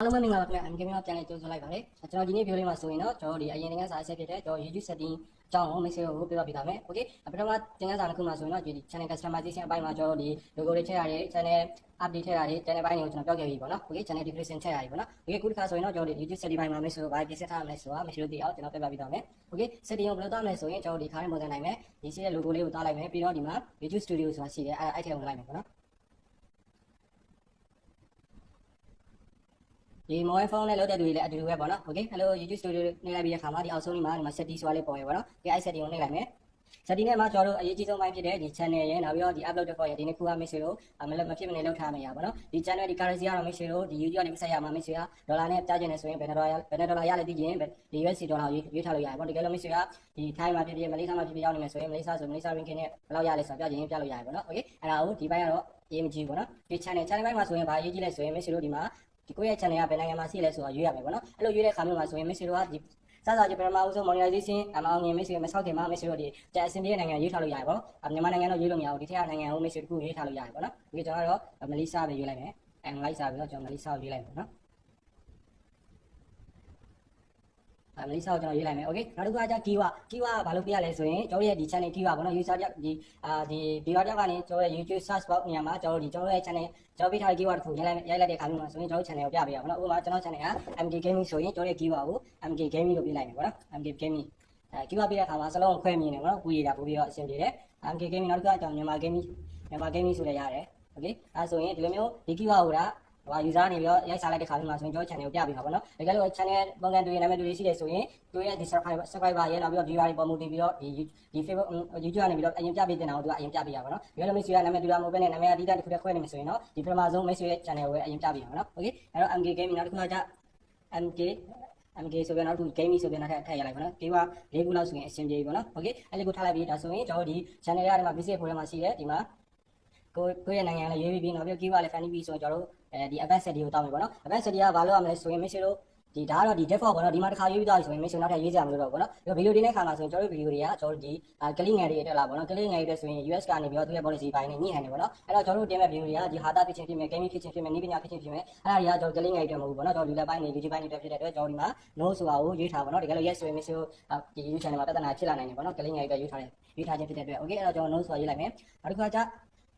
အားလုံးပဲမင်္ဂလာပါခင်ဗျာ MK မြန်မာပြန်လည်ကြိုဆိုလိုက်ပါတယ်ကျွန်တော်ဒီနေ့ video လေးမှာဆိုရင်တော့ကျွန်တော်ဒီအရင်ငန်းစာအဆက်ဖြစ်တဲ့ကျွန်တော် YouTube setting အကြောင်းကိုမိတ်ဆွေတို့ကိုပြောပြပေးပါမယ် okay ပထမသင်ခန်းစာတစ်ခုမှာဆိုရင်တော့ဒီ channel customization အပိုင်းမှာကျွန်တော်ဒီ logo တွေထည့်ရတယ် channel update ထည့်ရတယ် channel ပိုင်းတွေကိုကျွန်တော်ပြောခဲ့ပြီပေါ့နော် okay channel definition ထည့်ရတယ်ပေါ့နော် okay ခုတစ်ခါဆိုရင်တော့ကျွန်တော်ဒီ YouTube setting ပိုင်းမှာမိတ်ဆွေတို့ဘာပြင်ဆင်ထားရမလဲဆိုတာမိတ်ဆွေတို့သိအောင်ကျွန်တော်ပြပြပေးသွားမယ် okay setting ကိုဘယ်လိုသွားမလဲဆိုရင်ကျွန်တော်ဒီခါနဲ့ပုံစံနိုင်မယ်ဒီရှိတဲ့ logo လေးကိုသွားလိုက်မယ်ပြီးတော့ဒီမှာ YouTube Studio ဆိုတာရှိတယ်အဲ့ထည့်ဝင်လိုက်မယ်ပေါ့နော်ဒီ mobile phone နဲ့လောက်တဲ့သူတွေလည်းအတူတူပဲပေါ့နော် okay hello YouTube studio နှိပ်လိုက်ပြီးတဲ့အခါမှာဒီအောက်ဆုံးဒီမှာ setting ဆိုတာလေးပေါ်ရပေါ့နော်ဒီအဲ့ setting ကိုနှိပ်လိုက်မယ် setting နဲ့မှာကျွန်တော်တို့အရေးကြီးဆုံးပိုင်းဖြစ်တဲ့ဒီ channel ရဲ့နောက်ပြီးတော့ဒီ upload တဲ့ file ရဲ့ဒီနှစ်ခုကမိတ်ဆွေတို့မဖြစ်မနေလောက်ထားမယ်ရပါတော့ဒီ channel ဒီ currency ကတော့မိတ်ဆွေတို့ဒီ YouTube ကနေဆက်ရမှာမိတ်ဆွေကဒေါ်လာနဲ့ကြားကျင်နေဆိုရင်ဘယ်ဒေါ်လာရလဲသိရင်ဒီ USD ဒေါ်လာကိုရွေးထားလို့ရတယ်ပေါ့တကယ်လို့မိတ်ဆွေကဒီ Thai မှာဖြစ်ဖြစ်မလေးရှားမှာဖြစ်ဖြစ်ရောက်နေမယ်ဆိုရင်မလေးရှားဆိုမလေးရှား ringgit နဲ့ဘယ်လောက်ရလဲဆိုတာပြချင်ပြလို့ရတယ်ပေါ့နော် okay အဲ့ဒါကိုဒီပိုင်းကတော့ရေးမကြည့်ဘူးပေါ့နော်ဒီ channel ပိုင်းမှာဆိုရင်ဘာရေးကြည့်လဲဆိုရင်မိတ်ဆွေတို့ဒီမှာဒီကိုယ့်ရဲ့ channel ကဘယ်နိုင်ငံမှာရှိလဲဆိုတာရွေးရမယ်ပေါ့နော်အဲ့လိုရွေးတဲ့အခါမျိုးမှာဆိုရင်မိတ်ဆွေတို့ကဒီစစချင်းပထမဦးဆုံး monetization အမောင်းငင်မိတ်ဆွေမဆောက်ခင်မှာမိတ်ဆွေတို့ဒီတက်အစင်ပြေးနိုင်ငံရွေးထားလို့ရတယ်ပေါ့မြန်မာနိုင်ငံတော့ရွေးလို့မရဘူးဒီထက်ကနိုင်ငံကိုမိတ်ဆွေတစ်ခုရွေးထားလို့ရတယ်ပေါ့နော်ဒီကျွန်တော်ကတော့မလေးရှားပဲရွေးလိုက်မယ်မလေးရှားပြီးတော့ကျွန်တော်မလေးရှားကိုရွေးလိုက်မယ်နော်မလေးရှားကိုကျွန်တော်ရေးလိုက်မယ် okay နောက်တစ်ခုကkeyword ဘာလို့ပြရလဲဆိုရင်ကျွန်တော်ရဲ့ဒီ channel keyword ပေါ့နော် user ဒီဒီ viewer တက်ကနေကျွန်တော်ရဲ့ YouTube search box နေရာမှာကျွန်တော်ရဲ့ channel ကျွန်တော်ပေးထားတဲ့ keyword တစ်ခုရိုက်လိုက်တဲ့အခါမျိုးမှာဆိုရင်ကျွန်တော် channel ကိုပြပေးရပါတော့ဥပမာကျွန်တော် channel က MK Gaming ဆိုရင်ကျွန်တော်ရဲ့ keyword ကို MK Gaming လို့ပေးလိုက်မယ်ပေါ့နော် MK Gaming keyword ပေးတဲ့အခါမှာစလုံးကိုခွဲမြင်တယ်ပေါ့နော်ကူရတာပို့ပြီးတော့အဆင်ပြေတယ် MK Gaming နောက်တစ်ခုကကျွန်တော်မြန်မာ Gaming ဆိုလည်းရတယ် okay အဲဆိုရင်ဒီလိုမျိုးဒီ keyword ကိုuser နေပြီးတော့ရိုက်စားလိုက်တဲ့ခါမျိုးမှာဆိုရင်ကျွန်တော် channel ကိုပြပေးပါပေါ့နော်တကယ်လို့ channel ပုံစံတွေနာမည်တွေရှိတယ်ဆိုရင်သူရဲ့ဒီ subscriber ရဲ့နောက်ပြီးတော့ viewer တွေပေါ်မူတည်ပြီးတော့ဒီ Facebook YouTube ကနေပြီးတော့အရင်ပြပေးတင်တာကိုသူကအရင်ပြပေးရပါတော့တကယ်လို့မိတ်ဆွေကနာမည်တူတာမဟုတ်ဘဲနဲ့နာမည်အတိအကျတစ်ခုတည်းခွဲနေမှာဆိုရင်တော့ဒီပထမဆုံးမိတ်ဆွေရဲ့ channel ကိုပဲအရင်ပြပေးရပါတော့ okay အဲ့တော့ MK Gaming နောက်တစ်ခုကMK ဆိုပြီးနောက်တစ်ခု gaming ဆိုပြီးနောက်ထပ်ရလိုက်ပါနော်ဒီက၄ခုလောက်ဆိုရင်အဆင်ပြေပြီပေါ့နော် okay အဲ့ဒီကိုထားလိုက်ပြီးဒါဆိုရင်ကျွန်တော်ဒီ channel ရတဲ့မှာ basic ဖိုထဲမှာရှိတယ်ဒီမှာကိုယ့်ရဲ့နိုင်ငံလည်းရွေးပြီးနောက်ပြီး keyword လည်း funny ပြီးဆိုတော့ကျွန်တော်တို့ဒီ advanced setting ကိုတောင်းမယ်ပေါ့နော် advanced setting ကဘာလို့ရမလဲဆိုရင်မိတ်ဆွေတို့ဒီဒါကတော့ဒီ default ပေါ့နော်ဒီမှာတစ်ခါရွေးပြီးသွားပြီဆိုရင်မိတ်ဆွေနောက်ထပ်ရွေးကြမလို့တော့ပေါ့နော်ဒီဗီဒီယိုတင်တဲ့ခါမှာဆိုရင်ကျွန်တော်တို့ဗီဒီယိုတွေကကျွန်တော်တို့ဒီကလေးငယ်တွေတက်လာပေါ့နော်ကလေးငယ်တွေဆိုရင် US ကနေပြီးတော့သူရဲ့ policy ပိုင်းနဲ့ညှိနှိုင်းနေပေါ့နော်အဲ့တော့ကျွန်တော်တို့တင်မဲ့ဗီဒီယိုတွေကဒီဟာတာဖြစ်ချင်းဖြစ်မယ် gaming ဖြစ်ချင်းဖြစ်မယ်နည်းပညာဖြစ်ချင်းဖြစ်မယ်အဲ့ဒါတွေကကျွန်တော်ကလေးငယ်တွေတက်မဟုတ်ဘူးပေါ့နော်ကျွန်တော်ဒီလက်ပိုင်းနေ YouTube ပိုင်းတွေတက်ဖြစ်တဲ့အတွက်ကျွန်တော်ဒီမှာ no ဆိုတာကိုရွေးထားပါတော့တကယ်လို့ yes ဆိုရင်မိတ်ဆွေတို့ဒီ YouTube channel မှာပြဿနာဖြစ်လာနိုင်တယ်ပေါ့နော်ကလေးငယ်တွေရွေးထားခြင်းဖြစ်တဲ့အတွက် okay အဲ့တော့ကျွန်တော် no ဆိုတာရေးလိုက်မယ်နောက်တစ်ခါက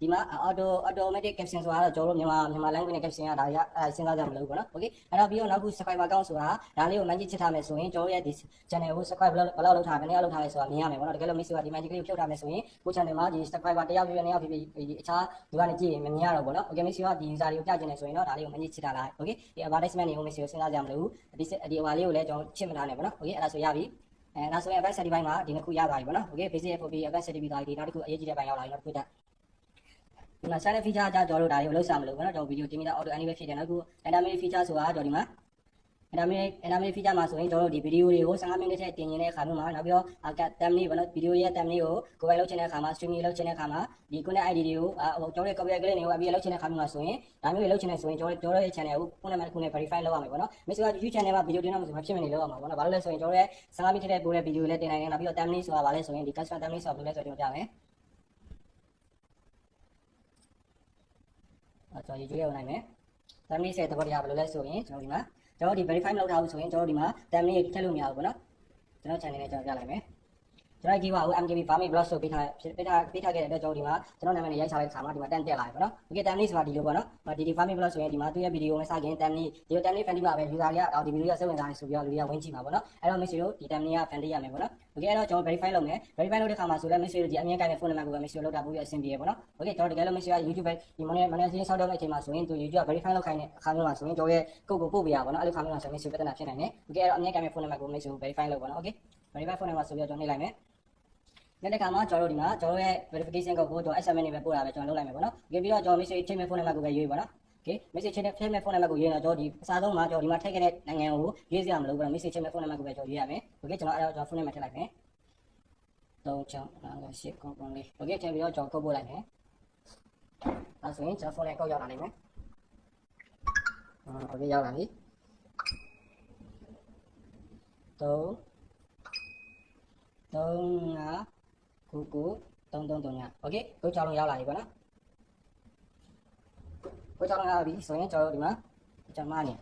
ျဒီမှာ automatic caption ဆိုတာတော့ကျွန်တော်တို့မြန်မာ language နဲ့ caption ကဒါတွေကစဉ်းစားကြမလို့ပေါ့နော် okay အဲ့တော့ပြီးတော့နောက်ခု subscriber count ဆိုတာဒါလေးကို manage ချစ်ထားမယ်ဆိုရင်ကျွန်တော်ရဲ့ဒီ channel ကို subscribe ဘယ်လောက်လုပ်ထားဘယ်နှစ်ယောက်လုပ်ထားလဲဆိုတာမြင်ရမယ်ပေါ့နော်တကယ်လို့ miss ကဒီ magic လေးကိုဖြုတ်ထားမယ်ဆိုရင်ကို channel မှာဒီ subscriber တစ်ယောက်ဖြစ်ဖြစ်နှစ်ယောက်ဖြစ်ဖြစ်အခြားလူကနေကြည့်ရင်မမြင်ရတော့ဘူးပေါ့နော် okay miss ကဒီ user တွေကိုပြချင်တယ်ဆိုရင်တော့ဒါလေးကို manage ချစ်ထားလိုက် okay ဒီ advertisement တွေကို miss ကိုစဉ်းစားကြမလို့ဒီဟိုလေးကိုလည်းကျွန်တော်ချစ်မထားနဲ့ပေါ့နော် okay အဲ့ဒါဆိုရပြီဒါဆိုရင် advanced setting ပိုင်းမှာဒီနှစ်ခုရသွားပြီပေါ့နော် okay basic FOP advanced setting ပြီးသွားပြီနောက်တစ်ခုအရေးကြီးတဲ့ပိုင်းရောက်လာပြီနောက်တစ်ခုဒီမှာ channel feature အကြကျွန်တော်တို့ဒါတွေကိုလှုပ်ရှားမလို့ပေါ့နော်ကျွန်တော်ဗီဒီယိုတင်ပြီးတော့ auto animate ဖြစ်တယ်နောက်တစ်ခု animate feature ဆိုတာကျွန်တော်ဒီမှာ animate feature မှာဆိုရင်ကျွန်တော်တို့ဒီဗီဒီယိုတွေကို15မိနစ်ထဲတင်နေတဲ့အခါမျိုးမှာနောက်ပြီးတော့ thumbnail ပေါ့နော်ဗီဒီယိုရဲ့ thumbnail ကိုကိုယ်ပိုင်လုပ်ချင်တဲ့အခါမှာ streaming လုပ်ချင်တဲ့အခါမှာဒီ connect ID တွေကိုကျွန်တော်တို့ copyright ကလေးတွေကိုအပြီးလုပ်ချင်တဲ့အခါမျိုးမှာဆိုရင်ဒါမျိုးတွေလုပ်ချင်တယ်ဆိုရင်ကျွန်တော်တို့ရဲ့ channel ကိုဖုန်းနံပါတ်တစ်ခုနဲ့ verify လုပ်ရမယ်ပေါ့နော်မိတ်ဆွေက YouTube channel မှာဗီဒီယိုတင်တော့မဖြစ်မနေလုပ်ရမှာပေါ့နော်ဘာလို့လဲဆိုရင်ကျွန်တော်ရဲ့15မိနစ်ထဲပို့တဲ့ဗီဒီယိုလည်းတင်နိုင်တယ်နောက်ပြီးတော့ thumbnail ဆိုတာဘာလဲဆိုရင်ဒီ custom thumbnail ဆိုတာဘယ်လိုလဲဆိုတော့ကျွန်တော်ပြမယ်ကျွန်တော်ရေးကြည့်ရအောင်နိုင်မယ် thumbnail ရဲ့သဘောတရားဘယ်လိုလဲဆိုရင်ကျွန်တော်ဒီမှာကျွန်တော်ဒီ verify မလုပ်ထားဘူးဆိုရင်ကျွန်တော်ဒီမှာ thumbnail ထည့်လို့မရဘူးပေါ့နော်ကျွန်တော် channel နဲ့ကျွန်တော်ပြလိုက်မယ်ကျွန်တော် keyword ကို MKB farming blog ဆိုပေးထားခဲ့တဲ့အတွက်ကျွန်တော်ဒီမှာကျွန်တော်နာမည်နဲ့ရိုက်ချလိုက်တဲ့အခါမှာဒီမှာတန်းတက်လာပြီပေါ့နော် okay thumbnail ဆိုတာဒီလိုပေါ့နော်ဒီ farming blog ဆိုရင်ဒီမှာသူ့ရဲ့ဗီဒီယိုနဲ့စခင် thumbnail ဒီ thumbnail fan တိမှာပဲ user တွေကဒီဗီဒီယိုကစိတ်ဝင်စားနေဆိုပြီးတော့လူတွေကဝင်ကြည့်မှာပေါ့နော်အဲ့တော့ message တို့ဒီ thumbnail က fan တိရမယ်ပေါ့နော် okay အဲ့တော့ကျွန်တော် verify လုပ်မယ် verify လုပ်တဲ့အခါမှာဆိုလည်း message တို့ဒီအမြင်ကိုင်းတဲ့ဖုန်းနံပါတ်ကိုပဲ message လုပ်တာပို့ပြီးအဆင်ပြေရပေါ့နော် okay ကျွန်တော်တကယ်လို့ message က YouTube ပဲဒီ monetization ဆောက်တဲ့အချိန်မှာဆိုရင်သူ YouTube က verify လုပ်ခိုင်းတဲ့အခါမျိုးမှာဆိုရင်ကျွန်တော်ရဲ့ကိုကိုပို့ပေးရပါပေါ့နော်အဲ့လိုခါမျိုးမှာဆို message ပြဿနာဖြစ်နိုင်တယ် okay အဲ့တော့အမြင်ကိုင်းတဲ့ဖုန်းနံပါတ်ကို message verify လုပ်ပါနော် okay verify ဖုန်းနံပါတ်ဆိုပြီးတော့ကျွန်တော်နှိပ်လိုက်မယ်တဲ့အခါမှာကျွန်တော်တို့ဒီမှာကျွန်တော်ရဲ့ verification code ကိုကျွန်တော် SMS နဲ့ပဲပို့တာပဲကျွန်တော်လုပ်လိုက်မယ်ပေါ့နော်။ ပြီးတော့ကျွန်တော် message ချိန်မဲ့ဖုန်းနံပါတ်ကိုပဲရွေးပါနော်။ Okay message ချိန်မဲ့ဖုန်းနံပါတ်ကိုရွေးရင်တော့ကျွန်တော်ဒီအစားဆုံးမှာကျွန်တော်ဒီမှာထည့်ခဲ့တဲ့နိုင်ငံကိုရွေးစရာမလိုဘူးပေါ့နော် message ချိန်မဲ့ဖုန်းနံပါတ်ကိုပဲကျွန်တော်ရွေးရမယ်။ Okay ကျွန်တော်အဲ့တော့ကျွန်တော်ဖုန်းနံပါတ်ထည့်လိုက်မယ်။3658ကုန်ကုန်လေး Okay ထည့်ပြီးတော့ကျွန်တော်ကုတ်ပို့လိုက်မယ်။အဲဆိုရင်ကျွန်တော်ဖုန်းနဲ့ကုတ်ရောက်လာနိုင်မယ်။ Okay ရောက်လာပြီ။3 3 5 9 okay ကိုကြောက်လုံးရောက်လာပြီပေါ့နော်ကိုကြောက်လုံးရောက်ပြီဆိုရင်ကျွန်တော်တို့ဒီမှာကျွန်မနေ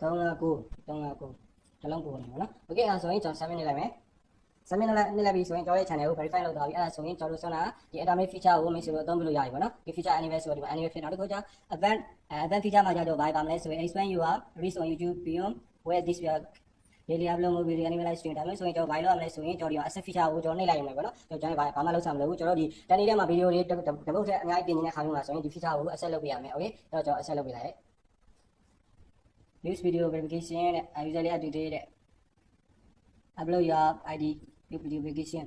359တလုံးပို့နေပါနော်โอเคအဲ့ဒါဆိုရင်ကျွန်တော် submit နေလိုက်မယ် submit နေလိုက်ပြီဆိုရင်ကျွန်တော်ရဲ့ channel ကို verify လုပ်သွားပြီအဲ့ဒါဆိုရင်ကျွန်တော်တို့ဆွမ်းတာဒီ atomic feature ကို make sure အသုံးပြုလို့ရပြီပေါ့နော်ဒီ feature anyway ဆိုတော့ဒီမှာ anyway ဖြစ်တော့ဒီကိုကျ advanced feature မှာကျတော့ဘာမလဲဆိုရင် expand your reach on YouTube beyond where this will daily upload more video anime live stream ဒါမျိုးဆိုရင်ကျွန်တော်ဘာလို့ရမလဲဆိုရင်ကျွန်တော်ဒီ asset feature ကိုကျွန်တော်နှိပ်လိုက်ရမယ်ပေါ့နော်ကျွန်တော်ဘာမှလုပ်ဆောင်မလုပ်ဘူးကျွန်တော်ဒီတန်နေတဲ့မှာ video တွေတပုတ်ထဲအများကြီးပြင်နေတဲ့ခါမျိုးမှာဆိုရင်ဒီ feature ကို asset လုပ်ပေးရမယ် okay အဲ့တော့ကျွန်တော် asset လုပ်ပေးလိုက် use video verification နဲ့ user လေး update တဲ့ upload your ID video verification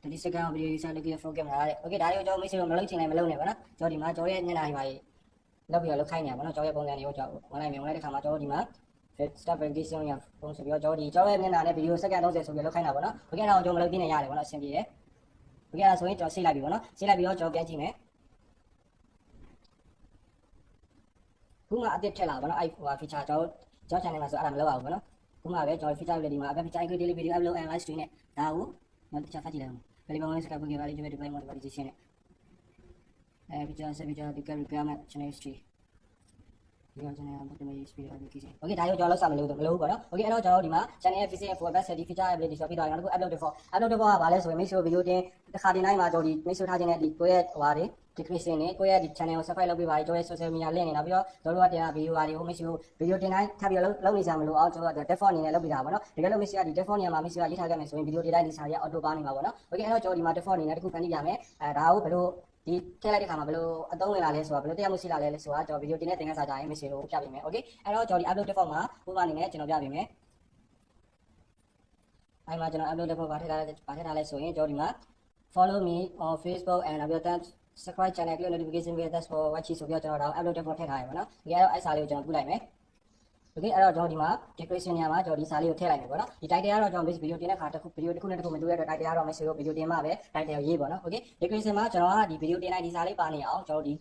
30 second video user လုပ်ပြီး phone camera တဲ့ okay ဒါတွေကိုကျွန်တော် make sure မလုပ်ချင်လည်းမလုပ်နဲ့ပေါ့နော်ကျွန်တော်ဒီမှာကျွန်တော်ရဲ့ညနေပိုင်းမှာလုပ်ပြီးတော့လုပ်ခိုင်းနေရပါတော့ကျွန်တော်ရဲ့ပုံစံတွေကိုကျွန်တော်ဝင်လိုက်မယ်ဝင်လိုက်တဲ့ခါမှာကျွန်တော်ဒီမှာ start verification ရပုံဆိုပြီးတော့ကျွန်တော်ဒီကျွန်တော်ရဲ့မျက်နှာနဲ့ video စက္ကန့်30ဆိုပြီးလောက်ခိုင်းတာပေါ့နော်။ okay တော့ကျွန်တော်မလုပ်ပြနေရတယ်ပေါ့နော်အဆင်ပြေတယ်။ okay အဲ့ဒါဆိုရင်ကျွန်တော်ဆေးလိုက်ပြီပေါ့နော်။ဆေးလိုက်ပြီးတော့ကျွန်တော်ပြန်ကြည့်မယ်။ခုမှအသစ်ထက်လာပါတော့အဲ့ဟို feature ကျွန်တော် channel မှာဆိုအဲ့ဒါမလုပ်ရဘူးပေါ့နော်။ခုမှပဲကျွန်တော် feature လေးဒီမှာ app feature include daily video upload and live stream နဲ့ဒါကိုနောက်တစ်ချက်ဖတ်ကြည့်လိုက်အောင်။ Valuable link ကပုတ်ခဲ့ပါလိမ့်မယ် deploy monetization နဲ့feature set feature requirement channel historyဒီတော့ကျွန်တော်ပတ်သက်မယ့် speed application okay ဒါရောကျွန်တော်လောက်စမလို့မလို့ပေါ့နော် okay အဲ့တော့ကျွန်တော်ဒီမှာ channel efficiency for best set feature ability ဆိုပြီးတော့နောက်တစ်ခု upload for ကဘာလဲဆိုရင် make sure video တင်တစ်ခါတင်တိုင်းမှာကျွန်တော်ဒီ make sure ထားခြင်းနဲ့ဒီကိုယ့်ရဲ့ဟိုဟာတွေ description နဲ့ကိုယ့်ရဲ့ဒီ channel ကို subscribe လုပ်ပေးပါကျွန်တော်ရဲ့ social media link တွေနောက်ပြီးတော့ကျွန်တော်တို့ကတင်တာ video တွေကို make sure video တင်တိုင်းထပ်ပြီးလုပ်နေကြမလို့အောင်ကျွန်တော်တို့ default အနေနဲ့လုပ်ပေးတာပေါ့နော်တကယ်လို့ make sure ဒီ default နေရာမှာ make sure ရေးထားခဲ့မယ်ဆိုရင် video တင်တိုင်းဒီစာတွေက auto ပါနေမှာပေါ့နော် okay အဲ့တော့ကျွန်တော်ဒီမှာ default အနေနဲ့တစ်ခုဖန်တီးပြမယ်ဒါကိုဘယ်လိုဒီထည့်လိုက်တဲ့ခါမှာဘယ်လိုအသုံးဝင်လာလဲဆိုတာဘယ်လိုတရားမှုရှိလာလဲဆိုတာကျွန်တော်ဗီဒီယိုတင်တဲ့သင်ခန်းစာကြရင် message ကိုပြပေးမယ် okay အဲ့တော့ကျွန်တော်ဒီ upload default မှာဥပမာအနေနဲ့ကျွန်တော်ပြပေးမယ်အဲ့မှာကျွန်တော် upload default ဘာထည့်ထားလဲဆိုရင်ကျွန်တော်ဒီမှာ follow me on Facebook and subscribe channel က notification bell that's for watch ဆိုပြီးတော့ကျွန်တော်ဒါ upload default ထည့်ထားရပါတော့ဒီကတော့အဲ့စာလေးကိုကျွန်တော်ပြလိုက်မယ် okay အဲ့တော့ကျွန်တော်ဒီမှာ decoration နေရာမှာကျွန်တော်ဒီစာလေးကိုထည့်လိုက်မယ်ပေါ့နော်ဒီ title ကတော့ကျွန်တော် video တင်တဲ့ခါတစ်ခု video တစ်ခုနဲ့တစ်ခုမတူရတဲ့ title ကတော့ message ကို video တင်မှာပဲ title ကိုရေးပေါ့နော် okay decoration မှာကျွန်တော်ကဒီ video တင်လိုက်ဒီစာလေးပါနေအောင်ကျွန်တော်ဒီ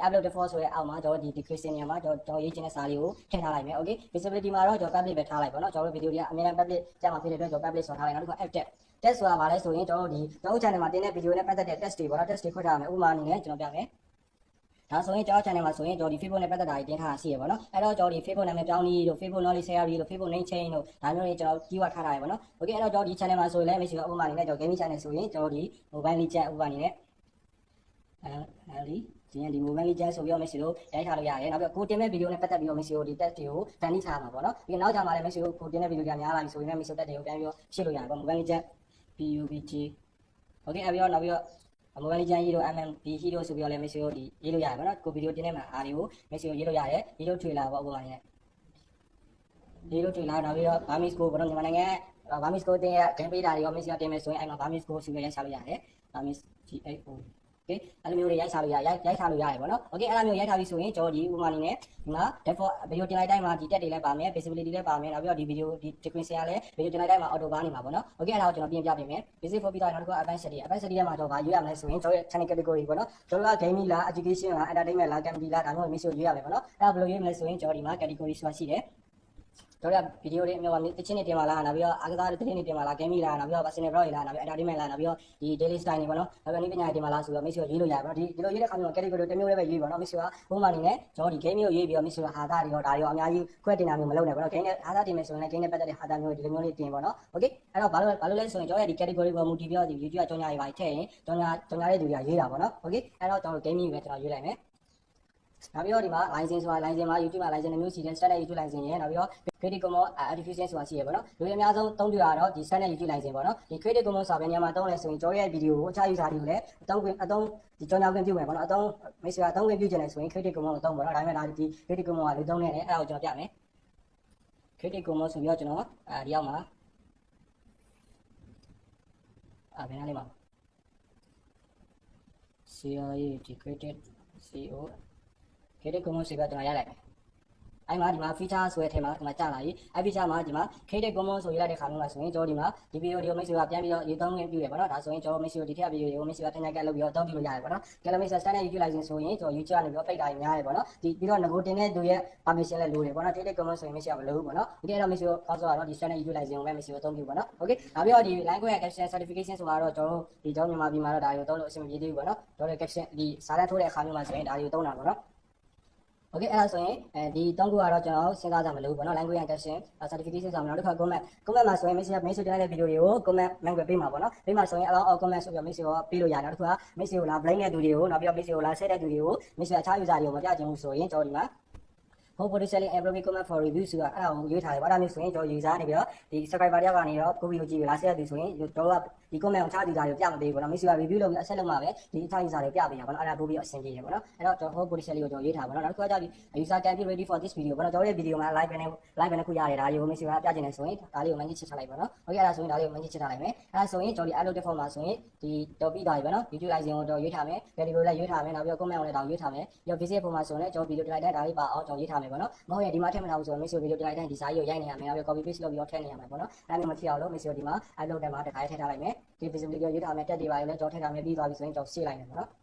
upload default ဆိုတဲ့အောက်မှာကျွန်တော်ဒီ decoration နေရာမှာကျွန်တော်ရေးချင်တဲ့စာလေးကိုထည့်ထားလိုက်မယ် okay visibility မှာတော့ကျွန်တော် public ပဲထားလိုက်ပေါ့နော်ကျွန်တော်တို့ video တွေကအများနဲ့ public ကြမှာဖြစ်တဲ့အတွက်ကျွန်တော် public ဆိုထားလိုက်နောက်တစ်ခု add test ဆိုတာဘာလဲဆိုရင်ကျွန်တော်တို့ဒီကျွန်တော် channel မှာတင်တဲ့ video နဲ့ပတ်သက်တဲ့ test တွေပေါ့နော် test တွေခွဲထားရမယ်ဥပမာအနေနဲ့ကျွန်တော်ပြမယ်ဒါဆိုရင်ကျွန်တော် channel မှာဆိုရင်ကျွန်တော်ဒီ Facebook နဲ့ပတ်သက်တာတွေတင်ထားတာရှိရပါတော့။အဲ့တော့ကျွန်တော်ဒီ Facebook နာမည်ပြောင်းပြီးတို့ Facebook knowledge share ပြီးတို့ Facebook name change တို့ဒါမျိုးတွေကျွန်တော် keyword ထားထားရပါတော့။ okay အဲ့တော့ကျွန်တော်ဒီ channel မှာဆိုရင်လည်း make sure ဥပမာအနေနဲ့ကျွန်တော် gaming channel ဆိုရင်ကျွန်တော်ဒီ mobile legend ဥပမာအနေနဲ့ဒီ mobile legend ဆိုပြီးတော့ make sure ရိုက်ထားလို့ရတယ်။နောက်ပြီးကိုတင်မဲ့ video နဲ့ပတ်သက်ပြီးတော့ make sure ဒီ test တွေကို ban ထားမှာပေါ့နော်။ပြီးနောက်ကြမှာလည်း make sure ကိုတင်တဲ့ video တွေများလာပြီဆိုရင်လည်း make sure test တွေကိုပြန်ပြီးတော့ရှင်းလို့ရတယ်ပေါ့ mobile legend PUBG okay အဲ့ပြီးတော့နောက်ပြီးတော့mobile legend hero MMB hero ဆိုပြီးတော့လည်း message ကိုဒီရေးလို့ရတယ်ပေါ့နော်ကိုဗီဒီယိုတင်နေမှာအားတွေကို message ကိုရေးလို့ရတယ် hero trailer ပေါ့ဥပမာနဲ့ hero trailer နောက်ပြီးတော့ Burmese Go ပေါ့နော်မြန်မာနိုင်ငံ Burmese Go တင်ရ game ပေးတာတွေရော message တင်မယ်ဆိုရင်အဲ့မှာ Burmese Go ဆိုပြီးရိုက်ချလို့ရတယ် Burmese GAO okay အဲ့လိုမျိုးတွေရိုက်ချလို့ရိုက်ထားလို့ရတယ်ပေါ့နော် okay အဲ့လိုမျိုးရိုက်ထားပြီဆိုရင်ကျွန်တော်ဒီဥပမာအနေနဲ့ဒီမှာ default video တင်လိုက်တိုင်းမှာဒီ တက်တွေလည်းပါမယ် visibility လည်းပါမယ်နောက်ပြီးတော့ဒီ video ဒီ frequency ကလည်း video တင်လိုက်တိုင်းမှာ auto ပါနေမှာပေါ့နော် okay အဲ့ဒါကိုကျွန်တော်ပြင်ပြပေးမယ် basic for ပြီးတော့နောက်တစ်ခု advanced setting ထဲမှာကျွန်တော်ဗာရွေးရမလဲဆိုရင်ကျွန်တော်ရဲ့ channel category ပေါ့နော်ကျွန်တော်က gaming လား education လား entertainment လား comedy လားဒါမျိုးမျိုးရွေးရမယ်ပေါ့နော်အဲ့ဒါဘယ်လိုရွေးမလဲဆိုရင်ကျွန်တော်ဒီမှာ category ဆိုတာရှိတယ်ကျွန်တော်ဗီဒီယိုတွေအမျိုးတချင်းနေတင်ပါလားနောက်ပြီးတော့အားကစားသတင်းတွေတင်ပါလား gaming လားနောက်ပြီးတော့ personal blog တွေလားနောက်ပြီး entertainment လားနောက်ပြီးတော့ဒီ daily style တွေပေါ့နော်နောက်ပြီးနည်းပညာတွေတင်ပါလားဆိုတော့ make sure ရေးလို့ရတယ်ပေါ့နော်ဒီလိုရေးတဲ့ခါမျိုး category တစ်မျိုးလေးပဲရေးပေါ့နော် make sure ကဥပမာအနေနဲ့ကျွန်တော်ဒီ game ကိုရေးပြီးတော့ make sure ဟာသားတွေရောဒါတွေရောအများကြီးခွဲတင်တာမျိုးမလုပ်နဲ့ပေါ့နော် game နဲ့ဟာသားတင်မယ်ဆိုရင်လည်း game နဲ့ပတ်သက်တဲ့ဟာသားမျိုးတွေဒီလိုမျိုးလေးတင်ပေါ့နော် okay အဲ့တော့ဘာလို့လဲဆိုရင်ကျွန်တော်ရဲ့ဒီ category ကိုမူတည်ပြီးတော့ဒီ YouTube ကကြောင်ညာတွေပါထည့်ရင်ကြောင်ညာတဲ့သူတွေကရေးတာပေါ့နော် okay အဲ့တော့ကျွန်တော် game ပဲကျွန်တော်ရေးလိုက်မယ်နောက်ပြီးတော့ဒီမှာ license ဆိုတာ license မှာ YouTube မှာ license မျိုးရှိတယ် standard YouTube license ရယ်နောက်ပြီးတော့ Creative Commons Attribution ဆိုတာရှိရပေါ့နော်လူတွေအများဆုံးသုံးပြရတော့ဒီ standard YouTube license ပေါ့နော်ဒီ Creative Commons ဆိုတာဘယ်နေရာမှာသုံးလဲဆိုရင်ကျွန်တော်ရဲ့ video ကိုအခြား user တွေကိုလည်းအသုံးဒီကြောင်ညာခွင့်ပြုမယ်ပေါ့နော်အသုံး message အသုံးခွင့်ပြုချင်တယ်ဆိုရင် Creative Commons ကိုသုံးပေါ့နော်ဒါပေမဲ့ဒါဒီ Creative Commons ကလူသုံးနေတယ်အဲ့ဒါကိုကျွန်တော်ပြမယ် Creative Commons ဆိုပြီးတော့ကျွန်တော်ဒီအောက်မှာဘယ်နားလေးမှာ Creative CO Creative Commons ဆိုပြီးတော့ကျွန်တော်ရလိုက်မယ်အဲ့မှာဒီမှာ feature ဆိုတဲ့ထဲမှာဒီမှာကြာလာပြီအဲ့ feature မှာဒီမှာ Creative Commons ဆိုရတဲ့ခါမျိုးမှာဆိုရင်ကျွန်တော်ဒီမှာဒီ video တွေကို make sure ကပြန်ပြီးတော့ရေးသုံးခွင့်ပြုရပါတော့ဒါဆိုရင်ကျွန်တော် make sure ဒီထက် video တွေကို make sure ကတင်လိုက်လုပ်ပြီးတော့အသုံးပြုလို့ရတယ်ပေါ့နော် Calendar standard YouTube license ဆိုရင်ကျွန်တော် YouTube ကနေပြီးတော့ ပိတ်တာတွေများတယ်ပေါ့နော်ဒီပြီးတော့ nego တင်တဲ့သူရဲ့ permission လည်းလိုတယ်ပေါ့နော် Creative Commons ဆိုရင် make sure မလိုဘူးပေါ့နော်ဒီတော့ make sure ကောင်းဆိုတော့ဒီ standard YouTube license ကိုပဲ make sure အသုံးပြုပေါ့နော် okay နောက်ပြီးတော့ဒီ language caption certification ဆိုတာတော့ကျွန်တော်ဒီကျောင်းမြန်မာပြည်မှာတော့ဒါတွေကိုသုံးလို့အဆင်မပြေသေးဘူးပေါ့နော်ကျွန်တော်တို့ caption ဒီစာတန်းထိုးတဲ့အခါမျိုးမှာဆိုရင်ဒါတွေကိုသုံးတာပေါ့နော် โอเคအဲ့ဒါဆိုရင်ဒီ3ခုကတော့ကျွန်တော်စဉ်းစားကြမလို့ပေါ့နော် language and caption certification ဆိုတော့နောက်တစ်ခါ comment မှာဆိုရင် message တင်လိုက်တဲ့ဗီဒီယိုတွေကို comment ပေးမှာပေါ့နော်ပေးမှာဆိုရင် allow all comment ဆိုပြီး message ကိုပေးလို့ရတယ်နောက်တစ်ခါ message ကိုလာ blame တဲ့သူတွေကိုနောက်ပြီးတော့ message ကိုလာဆက်တဲ့သူတွေကို message အခြား user တွေကိုမပြချင်ဘူးဆိုရင်ကျွန်တော်ဒီမှာ home potentially appropriate comment for review ဆိုတာအဲ့ဒါကိုရွေးထားတယ်။ဘာလို့လဲဆိုရင်ကျွန်တော် user နေပြီးတော့ဒီ subscriber တယောက်ကနေတော့ကိုဗီကိုကြည့်ပြီးလာဆက်ရသည်ဆိုရင်ကျွန်တော်ကဒီ comment ကိုအခြား user တွေကိုပြမပေးဘူးပေါ့နော်။ message က review လုပ်ပြီးအဆက်လုပ်မှာပဲဒီအခြား user တွေပြပေးတာပေါ့နော်။အဲ့ဒါပို့ပြီးအဆင်ပြေတယ်ပေါ့နော်။အဲ့တော့ကျွန်တော် home potentially ကိုကျွန်တော်ရွေးထားပါတော့။နောက်တစ်ခုကကြပြီး user can be ready for this video ပေါ့နော်။ကျွန်တော်ရဲ့ video မှာ live နဲ့ခုရတယ်ဒါတွေကို message ကပြချင်တယ်ဆိုရင်ဒါလေးကို manage ချစ်ထားလိုက်ပါနော်။ okay အဲ့ဒါဆိုရင်ဒါလေးကို manage ချစ်ထားလိုက်မယ်။အဲ့ဒါဆိုရင်ကျွန်တော်ဒီ upload form မှာဆိုရင်ဒီတော့ပြီးသွားပြီပေါ့နော်။ YouTube icon ကိုတော့ရွေးထားမယ်။ video ကိုလည်းရွေးထားမယ်နောက်ပြီးတော့ comment ကိုလည်းဒါကိုရွေးထားမယ်။ပြီးတော့ visit ပုံမှာဆိုရင်လည်းကျွန်တော် video တင်လိုက်တဲ့ဒါလေးပါအောင်ကျွန်တော်ရွေးထားမယ်ပေါ့နော်။မဟုတ်ရင်ဒီမှာထည့်မထားဘူးဆိုရင် message video တင်လိုက်တဲ့ဒီစာကြီးကိုရိုက်နေရမယ်နောက်ပြီး copy paste လုပ်ပြီးတော့ထည့်နေရမယ်ပေါ့နော်။အဲ့ဒါမျိုးမဖြစ်အောင်လို့ message ဒီမှာ upload ထဲမှာတစ်ခါထည့်ထားလိုက်မယ်။ဒီ visibility ကိုရွေးထားမယ်တက်တွေပါလည်းကျွန်တော်ထည့်ထားမယ်ပြီးသွားပြီဆိုရင်ကျွန်တော်ရှင်းလိုက်မယ်ပေါ့နော်။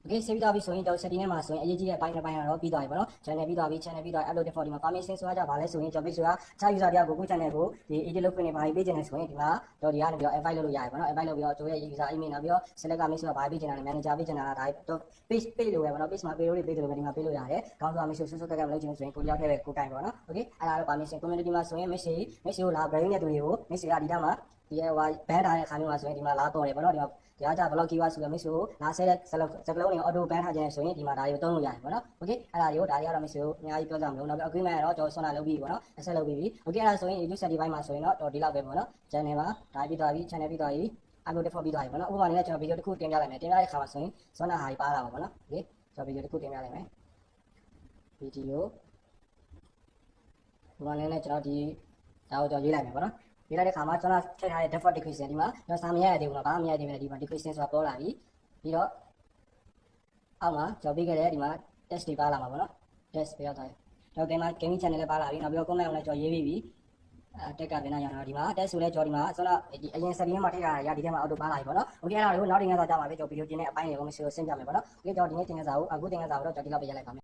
okay ဆက်ပြီးသွားပြီဆိုရင်ကျွန်တော် setting ထဲမှာဆိုရင်အရေးကြီးတဲ့အပိုင်းတစ်ပိုင်းကတော့ပြီးသွားပြီပေါ့နော် channel ပြီးသွားပြီ channel ပြီးသွား upload for ဒီမှာ permission ဆိုတာကြပါလဲဆိုရင်ကျွန်တော် page ဆိုတာအခြား user တယောက်ကိုကို channel ကိုဒီ edit လုပ်ခွင့်နဲ့ဘာပေးချင်လဲဆိုရင်ဒီမှာတော့ဒီကနေပြီးတော့ invite လုပ်လို့ရတယ်ပေါ့နော် invite လုပ်ပြီးတော့ကျွန်တော်ရဲ့ user email နောက်ပြီးတော့ select က message ကဘာပေးချင်တာလဲ manager ပေးချင်တာလားဒါတော့ page လို့ပဲပေါ့နော် page မှာ page လို့ပေးတယ်လို့ပဲဒီမှာပေးလို့ရတယ်ခေါင်းဆောင် message ဆွတ်ကက်ကမလုပ်ချင်ဘူးဆိုရင်ကိုရောက်ထဲပဲကိုကင်ပေါ့နော် okay အဲ့ဒါတော့ permission community မှာဆိုရင် message ကိုလာ brain တဲ့သူတွေကို message ကဒီတောင်မှာဒီဟို ban ထားတဲ့အခါမျိုးမှာဆိုရင်ဒီမှာလာတော့တယ်ပေါ့နော်ဒီမှာဒီအားကြ block keyword ဆိုပြီး message ကိုလာဆက်တဲ့စကလုံးတွေ auto ban ထားခြင်းဆိုရင်ဒီမှာဒါတွေကိုသုံးလို့ရတယ်ပေါ့နော် okay အဲ့ဒါတွေကိုဒါတွေကတော့ message ကိုအများကြီးပြောကြမလို့နောက်ပြီး agreement ကတော့ကျွန်တော်ဆွမ်းလာလုပ်ပြီးပေါ့နော် accept လုပ်ပြီးပြီ okay အဲ့ဒါဆိုရင် YouTube setting ဘိုင်းမှာဆိုရင်တော့ဒီလောက်ပဲပေါ့နော် channel မှာဒါပြီးသွားပြီ channel ပြီးသွားပြီ upload for ပြီးသွားပြီပေါ့နော်ဥပမာအနေနဲ့ကျွန်တော် video တစ်ခုတင်ပြလိုက်မယ်တင်ပြတဲ့အခါမှာဆိုရင်ဆွမ်းနာဟာကြီးပါလာပါပေါ့နော် okay ကျွန်တော် video တစ်ခုတင်ပြလိုက်မယ် video ဥပမာအနေနဲ့ကျွန်တော်ဒီဒါကိုကျွန်တော်ရေးလိုက်မယ်ပေါ့နော်ရေးလိုက်တဲ့အခါမှာကျွန်တော်ထည့်ထားတဲ့ default decrease ဒီမှာကျွန်တော်စာမရရသေးဘူးနော်ဘာမှမရသေးဘူးဒီမှာ decrease ဆိုတာပေါ်လာပြီပြီးတော့အောက်မှာကျွန်တော်ပေးခဲ့တဲ့ဒီမှာ test တွေပါလာမှာပေါ့နော် test ပြရောက်သွားတယ်ကျွန်တော် gaming channel လည်းပါလာပြီနောက်ပြီးတော့ comment ကိုလည်းကျွန်တော်ရေးပြီးပြီတက်ကပြန်လာရအောင်ဒီမှာ test ဆိုလဲကျွန်တော်ဒီမှာဆိုတော့ဒီအရင် setting မှာထည့်ထားရဒီထဲမှာ auto ပါလာပြီပေါ့နော် okay အဲ့ဒါကိုနောက်တင်ကစားကြမှာပဲကျွန်တော် video တင်တဲ့အပိုင်းတွေကို message ကိုဆင်းပြမယ်ပေါ့နော် okay ကျွန်တော်ဒီနေ့တင်ကစားကိုအခုတင်ကစားကိုတော့ကျွန်တော်ဒီလောက်ပဲရလိုက်ပါမယ်